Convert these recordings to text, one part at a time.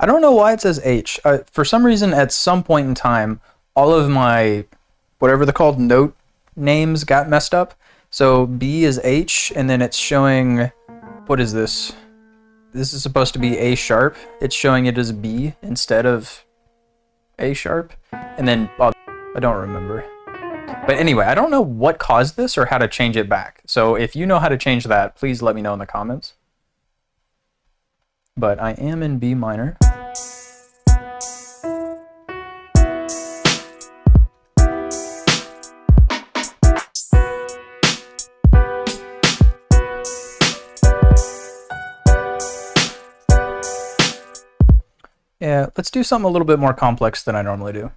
I don't know why it says H. For some reason, at some point in time, all of my, whatever they're called, note names got messed up. So B is H, and then it's showing, what is this? This is supposed to be A sharp. It's showing it as B instead of A sharp. And then, well, I don't remember. But anyway, I don't know what caused this or how to change it back. So if you know how to change that, please let me know in the comments. But I am in B minor. Yeah, let's do something a little bit more complex than I normally do.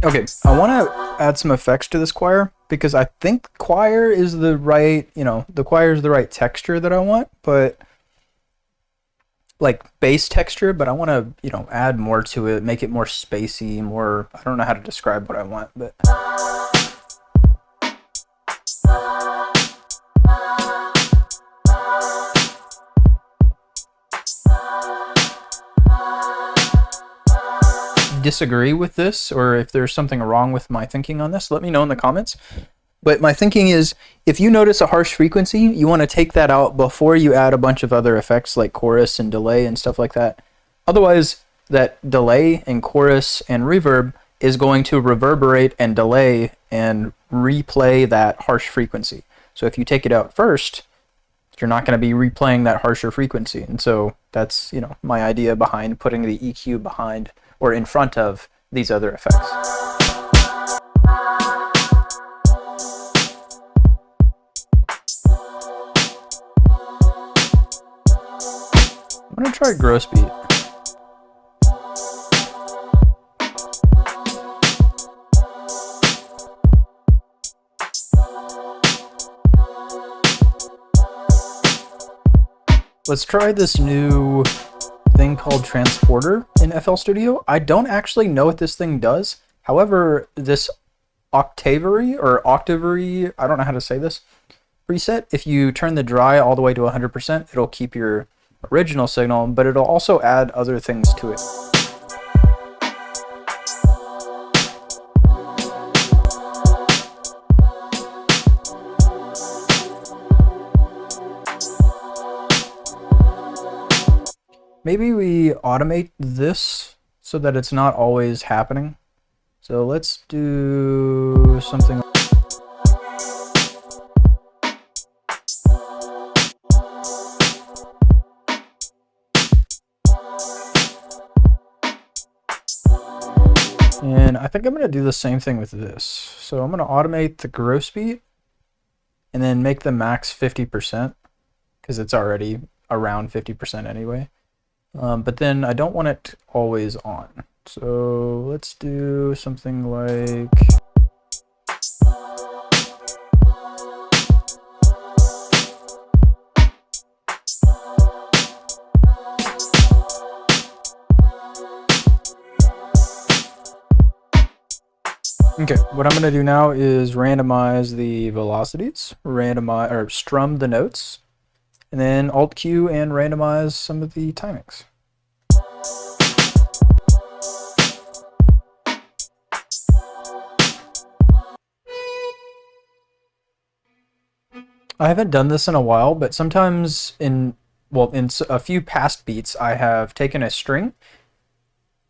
Okay, I want to add some effects to this choir because I think choir is the right, the choir is the right texture that I want, but like bass texture, but I want to, add more to it, make it more spacey, more, I don't know how to describe what I want, but disagree with this, or if there's something wrong with my thinking on this, let me know in the comments. But my thinking is, if you notice a harsh frequency, you want to take that out before you add a bunch of other effects like chorus and delay and stuff like that. Otherwise, that delay and chorus and reverb is going to reverberate and delay and replay that harsh frequency. So if you take it out first, you're not going to be replaying that harsher frequency. And so that's, my idea behind putting the EQ behind or in front of these other effects. I'm gonna try gross beat. Let's try this new thing called Transporter in FL Studio. I don't actually know what this thing does. However, this octavary, I don't know how to say this, preset, if you turn the dry all the way to 100%, it'll keep your original signal, but it'll also add other things to it. Maybe we automate this so that it's not always happening. So let's do something. And I think I'm going to do the same thing with this. So I'm going to automate the gross beat and then make the max 50% because it's already around 50% anyway. But then I don't want it always on. So let's do something like... Okay, what I'm going to do now is randomize the velocities, strum the notes, and then Alt-Q and randomize some of the timings. I haven't done this in a while, but sometimes in a few past beats, I have taken a string,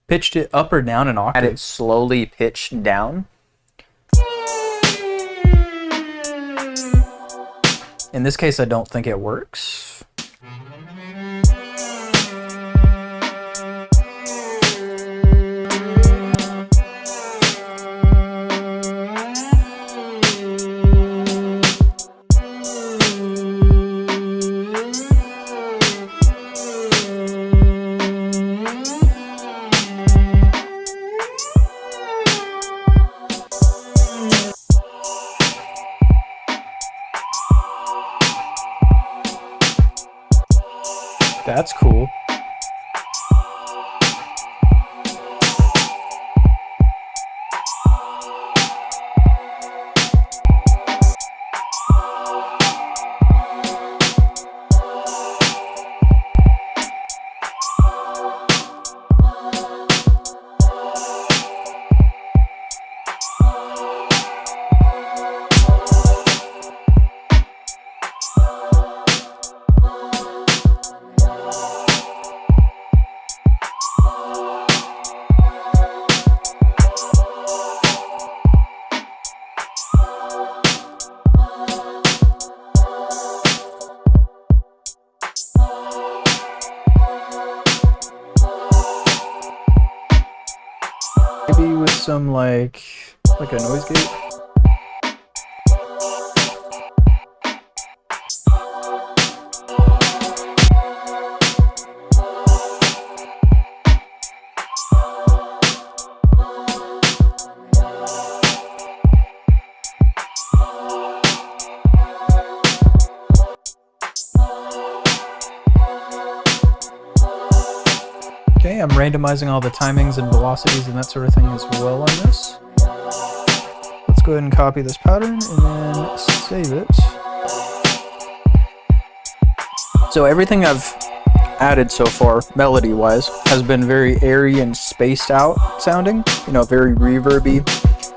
pitched it up or down an octave, had it slowly pitched down. In this case, I don't think it works. That's cool. Maybe with some like a noise gate. Okay, I'm randomizing all the timings and velocities and that sort of thing as well on this. Let's go ahead and copy this pattern and then save it. So everything I've added so far, melody-wise, has been very airy and spaced out sounding, you know, very reverby.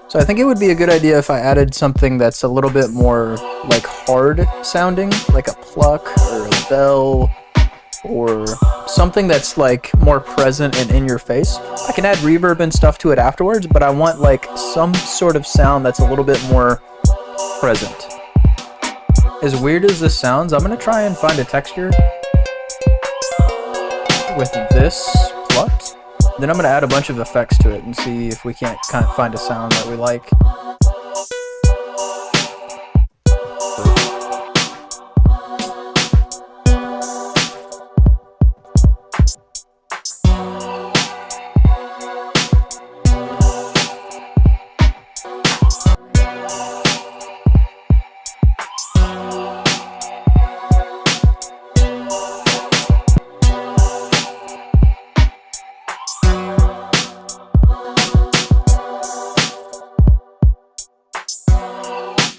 So I think it would be a good idea if I added something that's a little bit more like hard sounding, like a pluck or a bell, or something that's like more present and in your face. I can add reverb and stuff to it afterwards, but I want like some sort of sound that's a little bit more present. As weird as this sounds, I'm gonna try and find a texture with this plucked. Then I'm gonna add a bunch of effects to it and see if we can't kind of find a sound that we like.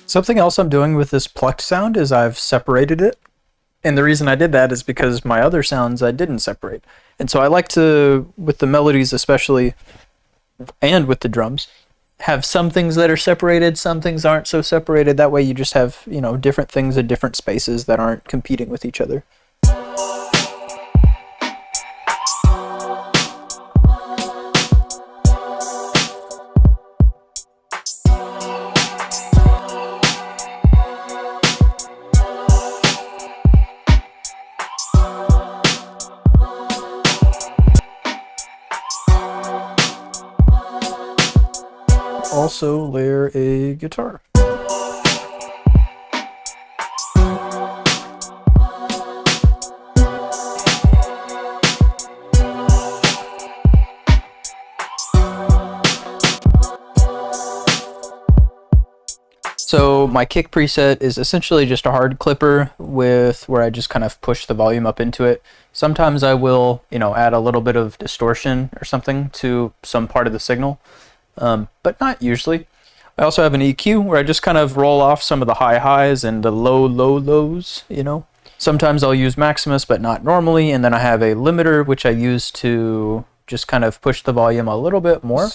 Something else I'm doing with this plucked sound is I've separated it. And the reason I did that is because my other sounds I didn't separate. And so I like to, with the melodies especially, and with the drums, have some things that are separated, some things aren't so separated. That way you just have, you know, different things in different spaces that aren't competing with each other. Also layer a guitar. So my kick preset is essentially just a hard clipper with where I just kind of push the volume up into it. Sometimes I will, you know, add a little bit of distortion or something to some part of the signal. But not usually. I also have an EQ where I just kind of roll off some of the high highs and the low lows, you know. Sometimes I'll use Maximus, but not normally. And then I have a limiter, which I use to just kind of push the volume a little bit more.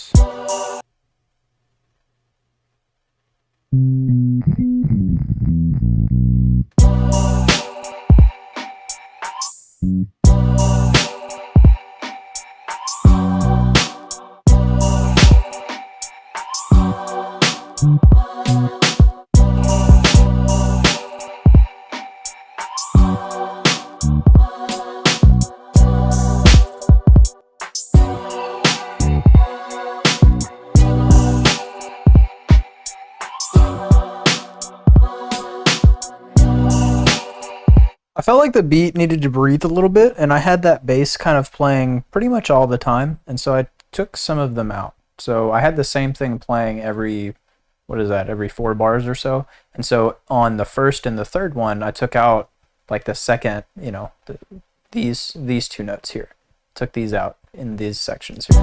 I felt like the beat needed to breathe a little bit, and I had that bass kind of playing pretty much all the time, and so I took some of them out. So I had the same thing playing every 4 bars or so. And so on the first and the third one, I took out like the second, you know, these two notes here. Took these out in these sections here.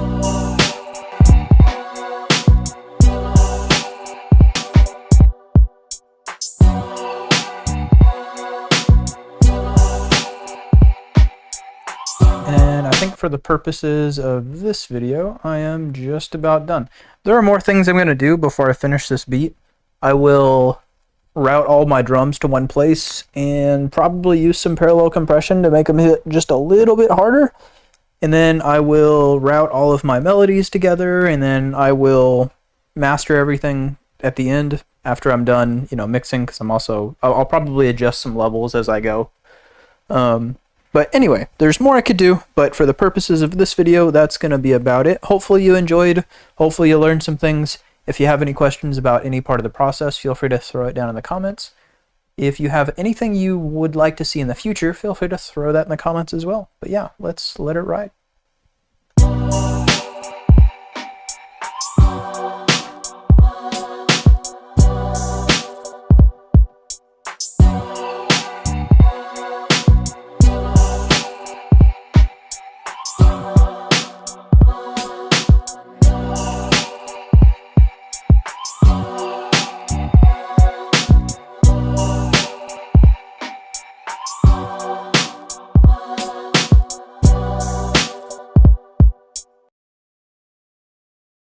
And I think for the purposes of this video, I am just about done. There are more things I'm going to do before I finish this beat. I will route all my drums to one place and probably use some parallel compression to make them hit just a little bit harder. And then I will route all of my melodies together, and then I will master everything at the end after I'm done, you know, mixing, because I'll probably adjust some levels as I go. But anyway, there's more I could do, but for the purposes of this video, that's going to be about it. Hopefully you enjoyed. Hopefully you learned some things. If you have any questions about any part of the process, feel free to throw it down in the comments. If you have anything you would like to see in the future, feel free to throw that in the comments as well. But yeah, let's let it ride.